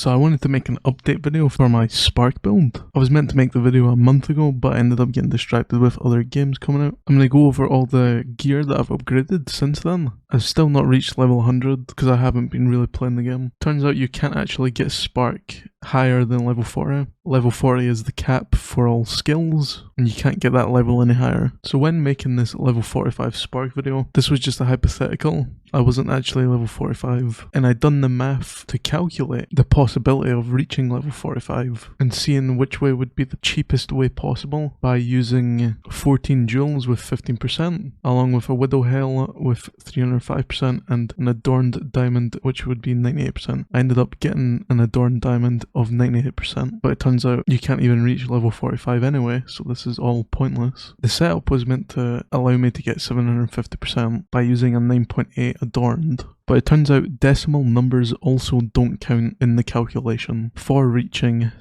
So I wanted to make an update video for my Spark build. I was meant to make the video a month ago, but I ended up getting distracted with other games coming out. I'm going to go over all the gear that I've upgraded since then. I've still not reached level 100 because I haven't been really playing the game. Turns out you can't actually get Spark higher than level 40. Level 40 is the cap for all skills, and you can't get that level any higher. So when making this level 45 Spark video, this was just a hypothetical. I wasn't actually level 45, and I'd done the math to calculate the possibility of reaching level 45 and seeing which way would be the cheapest way possible by using 14 jewels with 15%, along with a Widowhail with 305% and an Adorned Diamond which would be 98%. I ended up getting an Adorned Diamond of 98%, but it turns out you can't even reach level 45 anyway, so this is all pointless. The setup was meant to allow me to get 750% by using a 9.8 Adorned, but it turns out decimal numbers also don't count in the calculation for reaching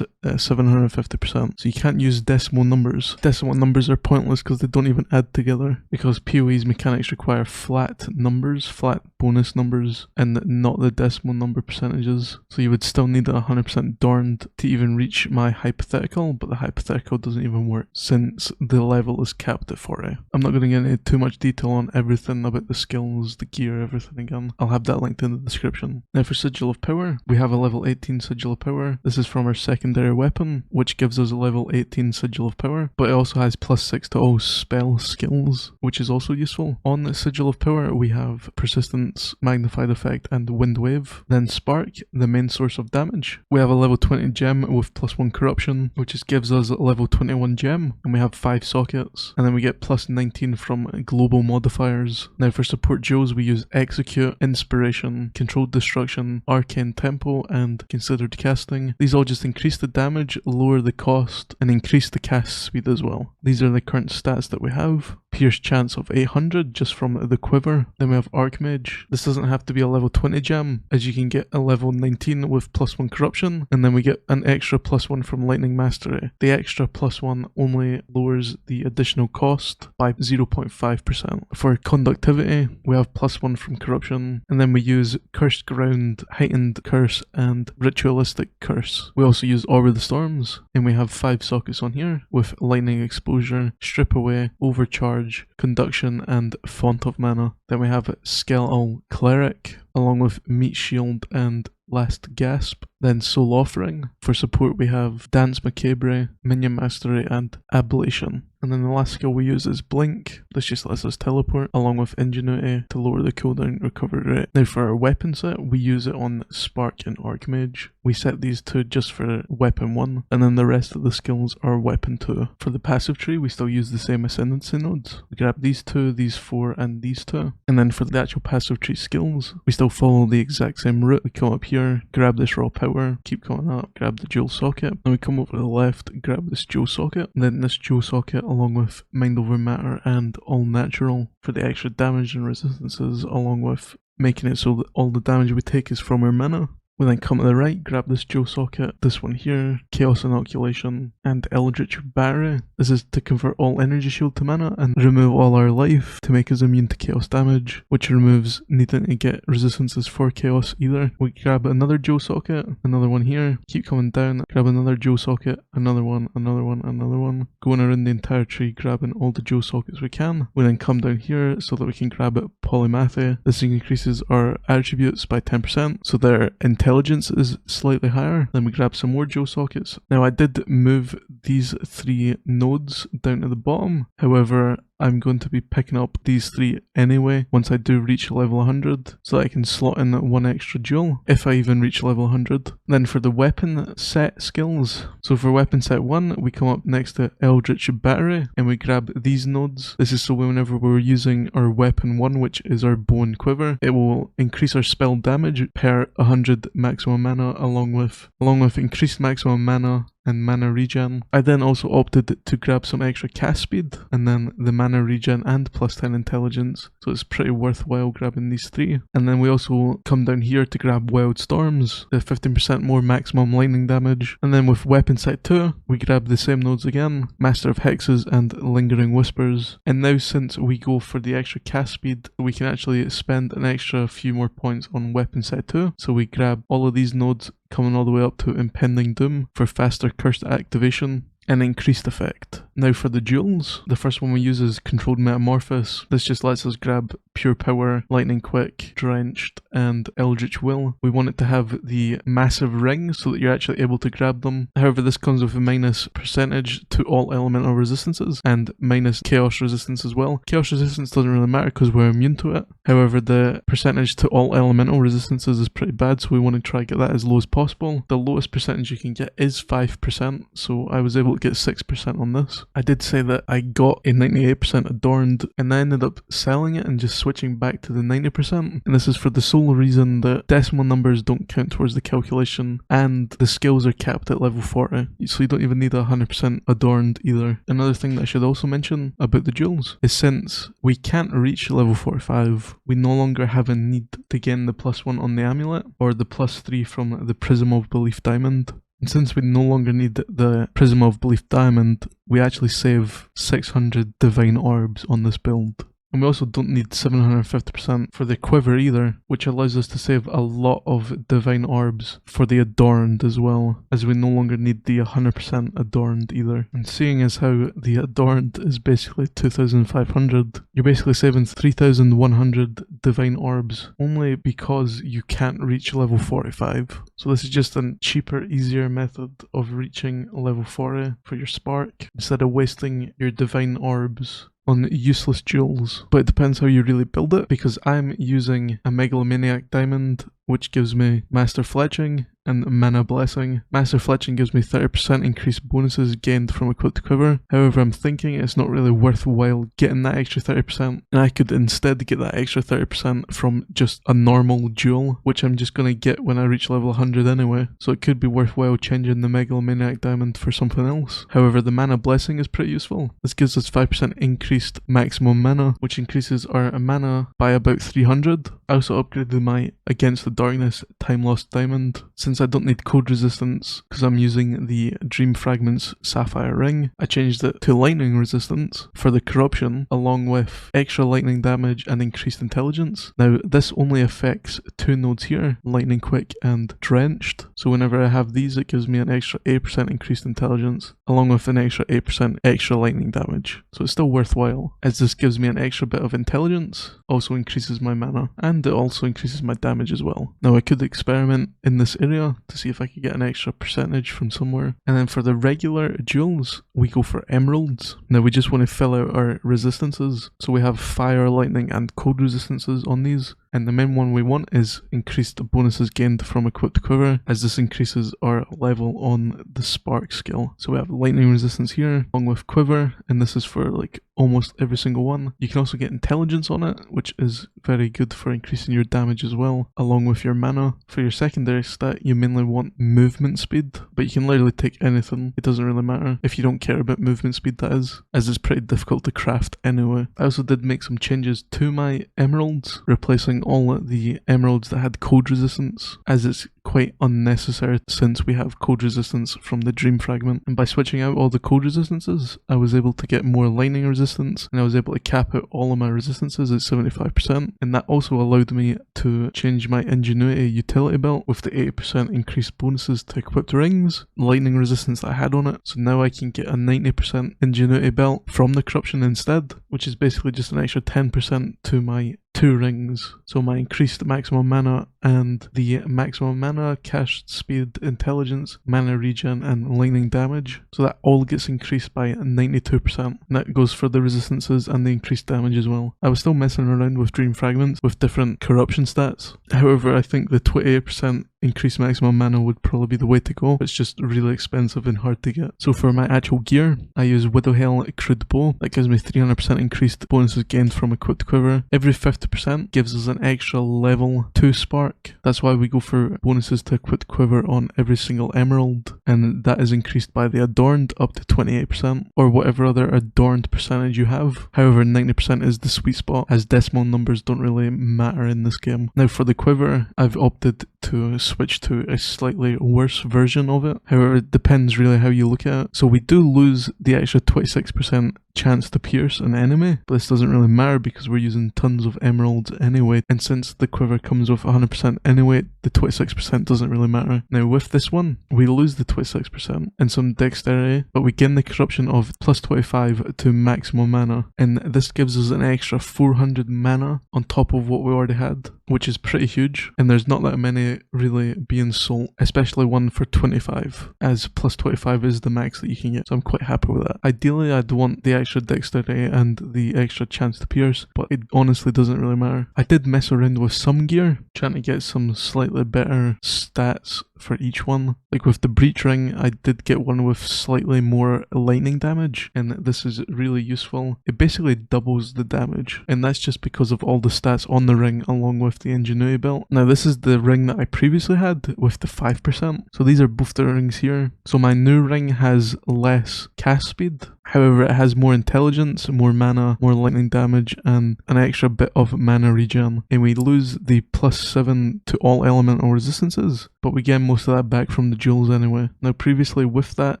750%. So you can't use decimal numbers. Decimal numbers are pointless because they don't even add together, because PoE's mechanics require flat numbers, flat bonus numbers, and not the decimal number percentages. So you would still need 100% Adorned to even reach my hypothetical, but the hypothetical doesn't even work since the level is capped at 40. I'm not going to get into too much detail on everything about the skills, the gear, everything again. I'll have that linked in the description. Now for Sigil of Power, we have a level 18 Sigil of Power. This is from our secondary weapon, which gives us a level 18 Sigil of Power, but it also has +6 to all spell skills, which is also useful. On the Sigil of Power, we have Persistence, Magnified Effect, and Wind Wave. Then Spark, the main source of damage. We have a level 20 gem with +1 Corruption, which just gives us a level 21 gem, and we have 5 sockets. And then we get +19 from global modifiers. Now for support jewels, we use Execute, Inspiration, Controlled Destruction, Arcane Tempo, and Considered Casting. These all just increase the damage, lower the cost, and increase the cast speed as well. These are the current stats that we have. Pierce chance of 800 just from the Quiver. Then we have ARCHMAGE. This doesn't have to be a level 20 gem, as you can get a level 19 with +1 Corruption, and then we get an extra +1 from Lightning Mastery. The extra +1 only lowers the additional cost by 0.5%. For Conductivity, we have +1 from Corruption, and then we use Cursed Ground, Heightened Curse, and Ritualistic Curse. We also use Orb of the Storms, and we have 5 sockets on here with Lightning Exposure, Strip Away, Overcharge, Conduction, and Font of Mana. Then we have Skeletal, Cleric, along with Meat Shield and Last Gasp. Then Soul Offering. For support we have Dance Macabre, Minion Mastery, and Ablation. And then the last skill we use is Blink. This just lets us teleport, along with Ingenuity to lower the cooldown recovery rate. Now for our weapon set, we use it on Spark and ARCHMAGE. We set these two just for weapon 1, and then the rest of the skills are weapon 2. For the passive tree, we still use the same ascendancy nodes. We grab these 2, these 4, and these 2. And then for the actual passive tree skills, we still follow the exact same route. We come up here, grab this raw power, keep going up, grab the jewel socket, and we come over to the left, grab this jewel socket, and then this jewel socket along with Mind Over Matter and All Natural for the extra damage and resistances, along with making it so that all the damage we take is from our mana. We then come to the right, grab this jewel socket, this one here, Chaos Inoculation, and Eldritch Battery. This is to convert all energy shield to mana and remove all our life to make us immune to chaos damage, which removes needing to get resistances for chaos either. We grab another jewel socket, another one here, keep coming down, grab another jewel socket, another one, another one, another one, going around the entire tree, grabbing all the jewel sockets we can. We then come down here so that we can grab it Polymathy. This increases our attributes by 10%, so their intelligence is slightly higher. Then we grab some more jewel sockets. Now I did move these 3 nodes down to the bottom, however I'm going to be picking up these 3 anyway once I do reach level 100, so that I can slot in 1 extra jewel if I even reach level 100. Then for the weapon set skills, so for weapon set 1 we come up next to Eldritch Battery and we grab these nodes. This is so whenever we're using our weapon 1, which is our bow and quiver, it will increase our spell damage per 100 maximum mana, along with increased maximum mana and mana regen. I then also opted to grab some extra cast speed, and then the mana mana regen and plus 10 intelligence, so it's pretty worthwhile grabbing these 3. And then we also come down here to grab Wild Storms, the 15% more maximum lightning damage. And then with Weapon Set 2, we grab the same nodes again, Master of Hexes and Lingering Whispers. And now since we go for the extra cast speed, we can actually spend an extra few more points on Weapon Set 2. So we grab all of these nodes coming all the way up to Impending Doom for faster cursed activation and increased effect. Now for the jewels, the first one we use is Controlled Metamorphosis. This just lets us grab Pure Power, Lightning Quick, Drenched, and Eldritch Will. We want it to have the massive ring so that you're actually able to grab them. However, this comes with a minus percentage to all elemental resistances and minus chaos resistance as well. Chaos resistance doesn't really matter because we're immune to it. However, the percentage to all elemental resistances is pretty bad, so we want to try to get that as low as possible. The lowest percentage you can get is 5%, so I was able to get 6% on this. I did say that I got a 98% Adorned, and I ended up selling it and just switching back to the 90%. And this is for the sole reason that decimal numbers don't count towards the calculation, and the skills are capped at level 40, so you don't even need 100% Adorned either. Another thing that I should also mention about the jewels is since we can't reach level 45, we no longer have a need to gain the +1 on the amulet or the +3 from the Prism of Belief diamond. And since we no longer need the Prism of Belief diamond, we actually save 600 divine orbs on this build. And we also don't need 750% for the Quiver either, which allows us to save a lot of divine orbs for the Adorned as well, as we no longer need the 100% Adorned either. And seeing as how the Adorned is basically 2500, you're basically saving 3100 divine orbs only because you can't reach level 45. So this is just a cheaper, easier method of reaching level 40 for your Spark, instead of wasting your divine orbs on useless jewels. But it depends how you really build it, because I'm using a Megalomaniac diamond, which gives me Master Fletching and Mana Blessing. Master Fletching gives me 30% increased bonuses gained from equipped Quiver. However, I'm thinking it's not really worthwhile getting that extra 30%, and I could instead get that extra 30% from just a normal jewel, which I'm just going to get when I reach level 100 anyway, so it could be worthwhile changing the Megalomaniac diamond for something else. However, the Mana Blessing is pretty useful. This gives us 5% increased maximum mana, which increases our mana by about 300. I also upgraded my Against the Darkness Time Lost diamond. Since I don't need code resistance because I'm using the Dream Fragments Sapphire Ring, I changed it to lightning resistance for the corruption, along with extra lightning damage and increased intelligence. Now this only affects 2 nodes here, Lightning Quick and Drenched, so whenever I have these it gives me an extra 8% increased intelligence along with an extra 8% extra lightning damage, so it's still worthwhile as this gives me an extra bit of intelligence, also increases my mana, and it also increases my damage as well. Now I could experiment in this area to see if I could get an extra percentage from somewhere. And then for the regular jewels, we go for emeralds. Now we just want to fill out our resistances. So we have fire, lightning, and cold resistances on these. And the main one we want is increased bonuses gained from equipped Quiver, as this increases our level on the Spark skill. So we have lightning resistance here, along with Quiver, and this is for like almost every single one. You can also get intelligence on it, which is very good for increasing your damage as well, along with your mana. For your secondary stat, you mainly want movement speed, but you can literally take anything. It doesn't really matter if you don't care about movement speed, that is, as it's pretty difficult to craft anyway. I also did make some changes to my emeralds, replacing all the emeralds that had cold resistance, as it's quite unnecessary since we have cold resistance from the Dream Fragment. And by switching out all the cold resistances, I was able to get more lightning resistance, and I was able to cap out all of my resistances at 75%. And that also allowed me to change my Ingenuity utility belt with the 80% increased bonuses to equipped rings, lightning resistance that I had on it. So now I can get a 90% Ingenuity belt from the corruption instead, which is basically just an extra 10% to my 2 rings. So my increased maximum mana and the maximum mana, cast speed, intelligence, mana regen, and lightning damage. So that all gets increased by 92%. And that goes for the resistances and the increased damage as well. I was still messing around with Dream Fragments with different corruption stats. However, I think the 28% increased maximum mana would probably be the way to go. It's just really expensive and hard to get. So for my actual gear, I use Widowhail CRUDEBOW. That gives me 300% increased bonuses gained from equipped quiver. Every 50% gives us an extra level 2 spark. That's why we go for bonuses to equipped quiver on every single emerald, and that is increased by the adorned up to 28%, or whatever other adorned percentage you have. However, 90% is the sweet spot, as decimal numbers don't really matter in this game. Now for the quiver, I've opted to switch to a slightly worse version of it. However, it depends really how you look at it. So we do lose the extra 26% chance to pierce an enemy, but this doesn't really matter because we're using tons of emeralds anyway, and since the quiver comes with 100% anyway, the 26% doesn't really matter. Now with this one, we lose the 26% and some dexterity, but we gain the corruption of plus 25 to maximum mana, and this gives us an extra 400 mana on top of what we already had, which is pretty huge, and there's not that many really being sold, especially one for 25, as plus 25 is the max that you can get, so I'm quite happy with that. Ideally, I'd want the extra dexterity and the extra chance to pierce, but it honestly doesn't really matter. I did mess around with some gear, trying to get some slightly better stats for each one. Like with the breach ring, I did get one with slightly more lightning damage, and this is really useful. It basically doubles the damage, and that's just because of all the stats on the ring along with the ingenuity belt. Now this is the ring that I previously had with the 5%, so these are both the rings here. So my new ring has less cast speed, however it has more intelligence, more mana, more lightning damage, and an extra bit of mana regen, and we lose the plus 7 to all elemental resistances, but we get most of that back from the jewels anyway. Now previously with that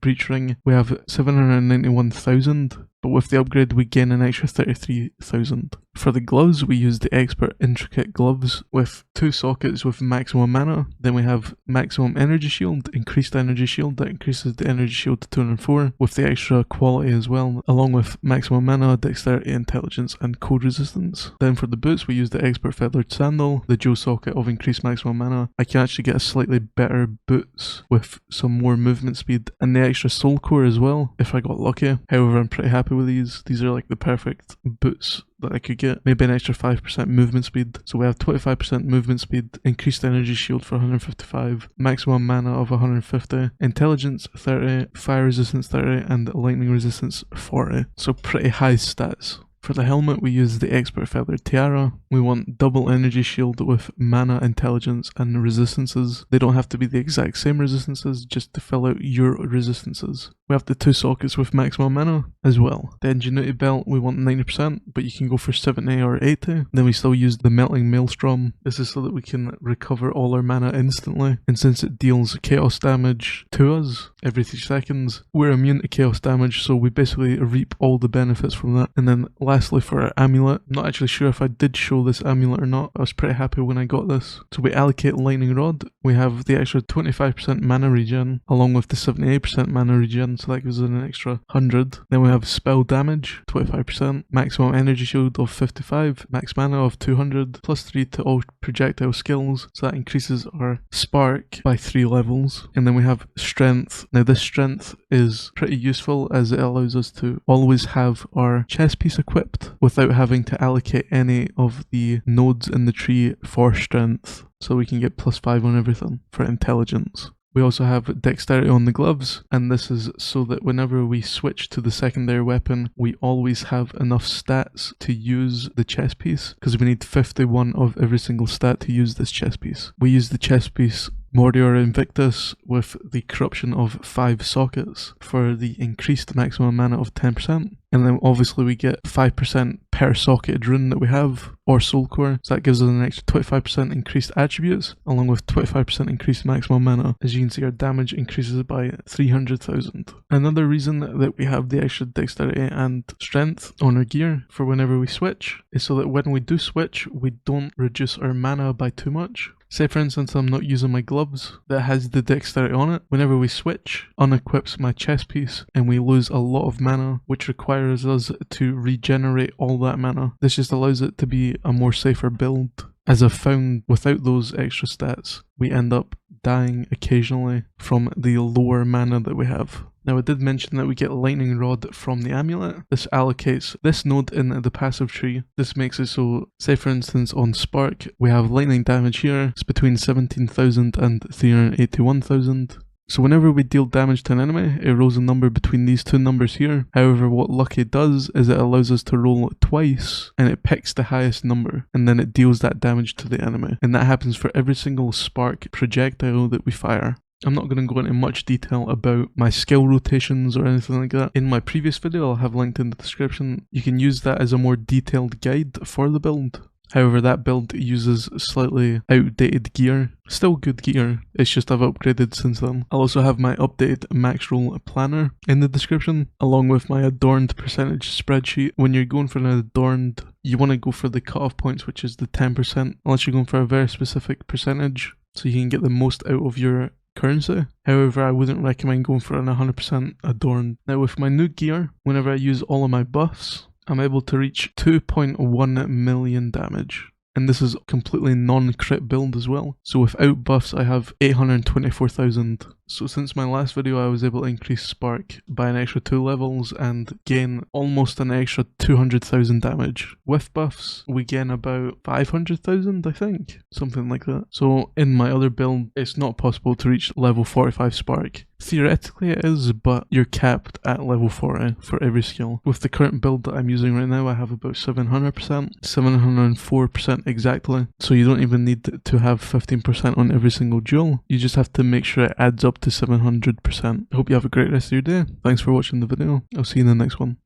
breach ring we have 791,000, but with the upgrade we gain an extra 33,000. For the gloves, we use the expert intricate gloves with 2 sockets with maximum mana. Then we have maximum energy shield, increased energy shield, that increases the energy shield to 204 with the extra quality as well, along with maximum mana, dexterity, intelligence, and cold resistance. Then for the boots, we use the expert feathered sandal, the dual socket of increased maximum mana. I can actually get a slightly better boots with some more movement speed, and the extra soul core as well if I got lucky. However, I'm pretty happy with these. These are like the perfect boots that I could get. Maybe an extra 5% movement speed. So we have 25% movement speed, increased energy shield for 155, maximum mana of 150, intelligence 30, fire resistance 30, and lightning resistance 40. So pretty high stats. For the helmet, we use the expert feathered tiara. We want double energy shield with mana, intelligence, and resistances. They don't have to be the exact same resistances, just to fill out your resistances. We have the 2 sockets with maximum mana as well. The ingenuity belt, we want 90%, but you can go for 70 or 80. Then we still use the melting maelstrom. This is so that we can recover all our mana instantly. And since it deals chaos damage to us every 3 seconds, we're immune to chaos damage, so we basically reap all the benefits from that. And then lastly for our amulet, I'm not actually sure if I did show this amulet or not. I was pretty happy when I got this. So we allocate lightning rod. We have the extra 25% mana regen along with the 78% mana regen, so that gives us an extra 100. Then we have spell damage, 25%, maximum energy shield of 55, max mana of 200, plus 3 to all projectile skills, so that increases our spark by 3 levels. And then we have strength. Now this strength is pretty useful as it allows us to always have our chest piece equipped without having to allocate any of the nodes in the tree for strength, so we can get plus 5 on everything for intelligence. We also have dexterity on the gloves, and this is so that whenever we switch to the secondary weapon, we always have enough stats to use the chest piece, because we need 51 of every single stat to use this chest piece. We use the chest piece MORIOR INVICTUS with the corruption of 5 sockets for the increased maximum mana of 10%. And then obviously we get 5% per socket rune that we have, or soul core, so that gives us an extra 25% increased attributes, along with 25% increased maximum mana. As you can see, our damage increases by 300,000. Another reason that we have the extra dexterity and strength on our gear for whenever we switch is so that when we do switch, we don't reduce our mana by too much. Say for instance I'm not using my gloves that has the dexterity on it. Whenever we switch, unequips my chest piece and we lose a lot of mana, which requires us to regenerate all that mana. This just allows it to be a more safer build. as I've found without those extra stats, we end up dying occasionally from the lower mana that we have. Now I did mention that we get Lightning Rod from the amulet. This allocates this node in the passive tree. This makes it so, say for instance on Spark, we have lightning damage here. It's between 17,000 and 381,000. So whenever we deal damage to an enemy, it rolls a number between these two numbers here. However, what Lucky does is it allows us to roll twice, and it picks the highest number, and then it deals that damage to the enemy. And that happens for every single spark projectile that we fire. I'm not going to go into much detail about my skill rotations or anything like that. In my previous video, I'll have linked in the description. You can use that as a more detailed guide for the build. However, that build uses slightly outdated gear. Still good gear, it's just I've upgraded since then. I'll also have my updated MAXROLL planner in the description, along with my adorned percentage spreadsheet. When you're going for an adorned, you want to go for the cutoff points, which is the 10%, unless you're going for a very specific percentage, so you can get the most out of your currency. However, I wouldn't recommend going for an 100% adorned. Now with my new gear, whenever I use all of my buffs, I'm able to reach 2.1 million damage. And this is completely non-crit build as well. So without buffs, I have 824,000. So since my last video, I was able to increase Spark by an extra 2 levels and gain almost an extra 200,000 damage. With buffs, we gain about 500,000, I think. Something like that. So in my other build, it's not possible to reach level 45 Spark. Theoretically it is, but you're capped at level 40 for every skill. With the current build that I'm using right now, I have about 700%, 704% exactly. So you don't even need to have 15% on every single jewel. You just have to make sure it adds up to 700%. I hope you have a great rest of your day. Thanks for watching the video. I'll see you in the next one.